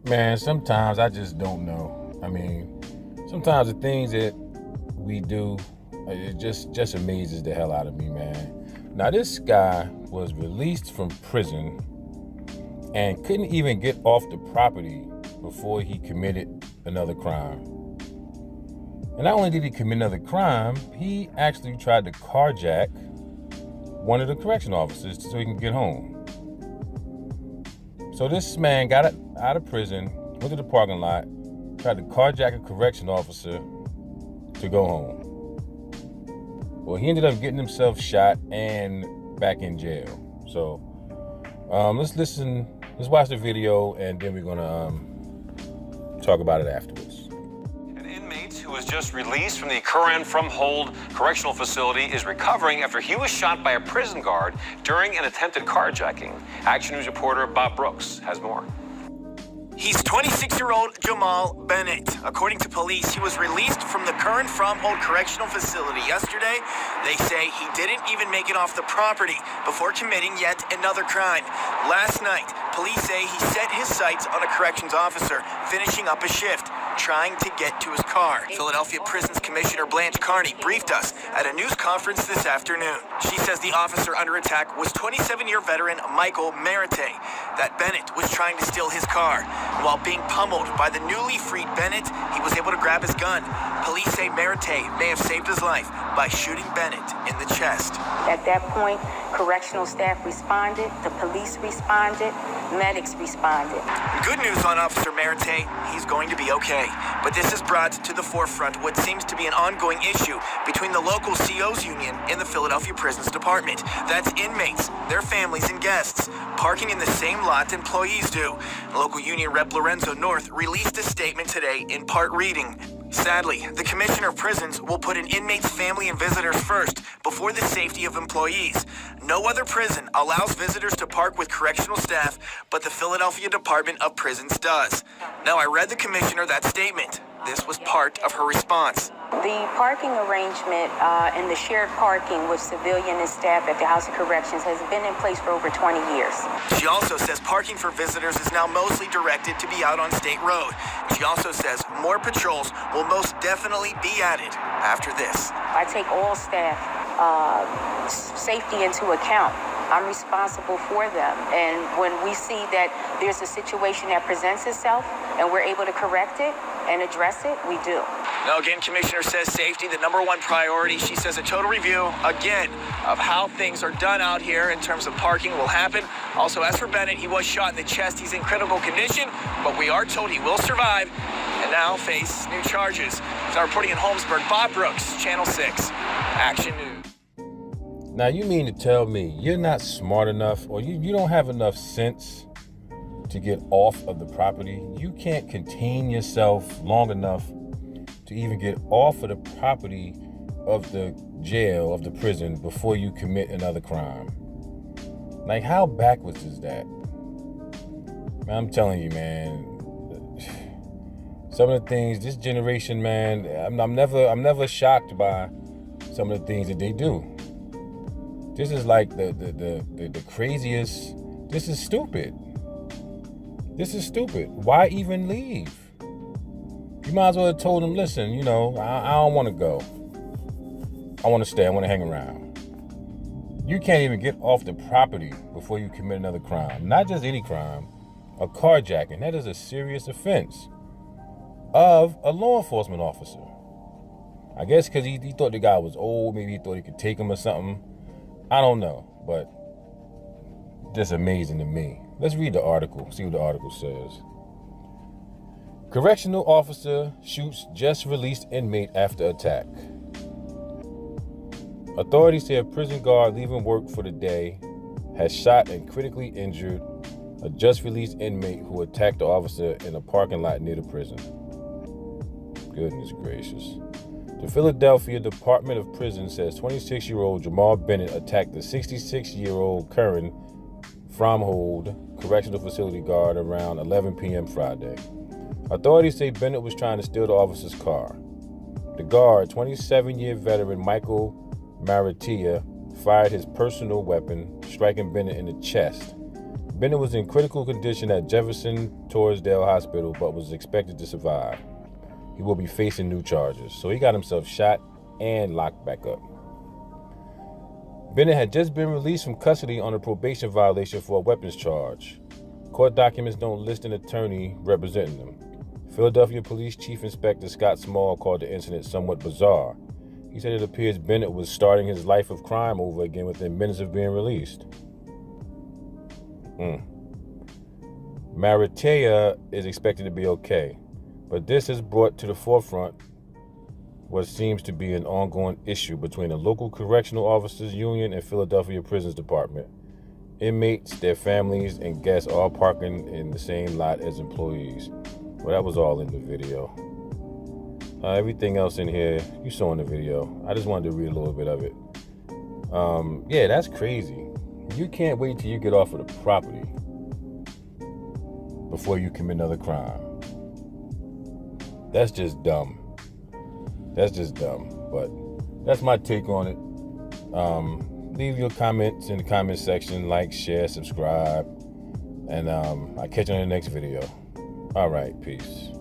Man, sometimes I just don't know. I mean, sometimes the things that we do, it just amazes the hell out of me, man. Now, this guy was released from prison and couldn't even get off the property before he committed another crime. And not only did he commit another crime, he actually tried to carjack one of the correctional officers so he can get home. So this man got out of prison, went to the parking lot, tried to carjack a correction officer to go home. Well, he ended up getting himself shot and back in jail. So let's watch the video, and then we're gonna talk about it afterwards. An inmate who was just released from the Curran from Hold Correctional Facility is recovering after he was shot by a prison guard during an attempted carjacking. Action News reporter Bob Brooks has more. He's 26-year-old Jamal Bennett. According to police, he was released from the Curran from Hold Correctional Facility yesterday. They say he didn't even make it off the property before committing yet another crime. Last night, police say he set his sights on a corrections officer finishing up a shift, trying to get to his car. Philadelphia Prisons Commissioner Blanche Carney briefed us at a news conference this afternoon. She says the officer under attack was 27-year veteran Michael Merite, that Bennett was trying to steal his car. While being pummeled by the newly freed Bennett, he was able to grab his gun. Police say Merite may have saved his life by shooting Bennett in the chest. At that point, correctional staff responded, the police responded, medics responded. Good news on Officer Merite, he's going to be okay. But this has brought to the forefront what seems to be an ongoing issue between the local CO's union and the Philadelphia Prisons Department. That's inmates, their families, and guests parking in the same lot employees do. Local union rep Lorenzo North released a statement today, in part reading, "Sadly, the Commissioner of Prisons will put an inmate's family and visitors first before the safety of employees. No other prison allows visitors to park with correctional staff, but the Philadelphia Department of Prisons does." Now, I read the Commissioner that statement. This was part of her response. The parking arrangement and the shared parking with civilian and staff at the House of Corrections has been in place for over 20 years. She also says parking for visitors is now mostly directed to be out on State Road. She also says more patrols will most definitely be added after this. I take all staff safety into account. I'm responsible for them. And when we see that there's a situation that presents itself and we're able to correct it and address it, we do. Now, again, Commissioner says safety, the number one priority. She says a total review, again, of how things are done out here in terms of parking will happen. Also, as for Bennett, he was shot in the chest. He's in critical condition, but we are told he will survive and now face new charges. Our reporting in Holmesburg, Bob Brooks, Channel 6, Action News. Now, you mean to tell me you're not smart enough, or you don't have enough sense to get off of the property? You can't contain yourself long enough to even get off of the property of the jail, of the prison, before you commit another crime. Like, how backwards is that? Man, I'm telling you, man, some of the things, this generation, man, I'm never shocked by some of the things that they do. This is like the craziest. This is stupid. This is stupid. Why even leave? You might as well have told them, listen, I don't want to go. I want to stay. I want to hang around. You can't even get off the property before you commit another crime. Not just any crime, a carjacking. That is a serious offense of a law enforcement officer. I guess because he thought the guy was old. Maybe he thought he could take him or something. I don't know, but just amazing to me. Let's read the article, see what the article says. Correctional officer shoots just released inmate after attack. Authorities say a prison guard leaving work for the day has shot and critically injured a just released inmate who attacked the officer in a parking lot near the prison. Goodness gracious. The Philadelphia Department of Prisons says 26-year-old Jamal Bennett attacked the 66-year-old Curran from Hold Correctional Facility guard around 11 p.m. Friday. Authorities say Bennett was trying to steal the officer's car. The guard, 27-year veteran Michael Maritia, fired his personal weapon, striking Bennett in the chest. Bennett was in critical condition at Jefferson Torresdale Hospital, but was expected to survive. He will be facing new charges. So he got himself shot and locked back up. Bennett had just been released from custody on a probation violation for a weapons charge. Court documents don't list an attorney representing him. Philadelphia Police Chief Inspector Scott Small called the incident somewhat bizarre. He said it appears Bennett was starting his life of crime over again within minutes of being released. Maritea is expected to be okay, but this has brought to the forefront what seems to be an ongoing issue between the local Correctional Officers Union and Philadelphia Prisons Department. Inmates, their families, and guests all parking in the same lot as employees. Well, that was all in the video. Everything else in here, you saw in the video. I just wanted to read a little bit of it. Yeah, that's crazy. You can't wait till you get off of the property before you commit another crime. That's just dumb. That's just dumb. But that's my take on it. Leave your comments in the comment section. Like, share, subscribe. And I'll catch you on the next video. All right, peace.